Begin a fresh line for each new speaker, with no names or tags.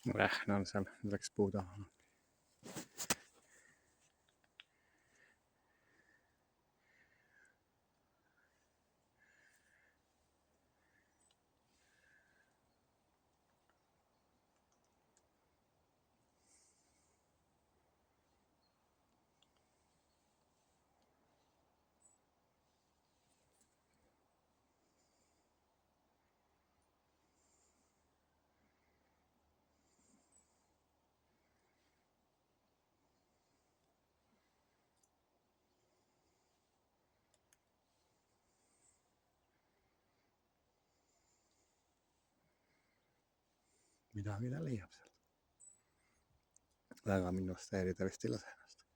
Rähn on seal, läks puu taha. Midagi ta leiab sealt. Väga investeerida vist ei lase ennast.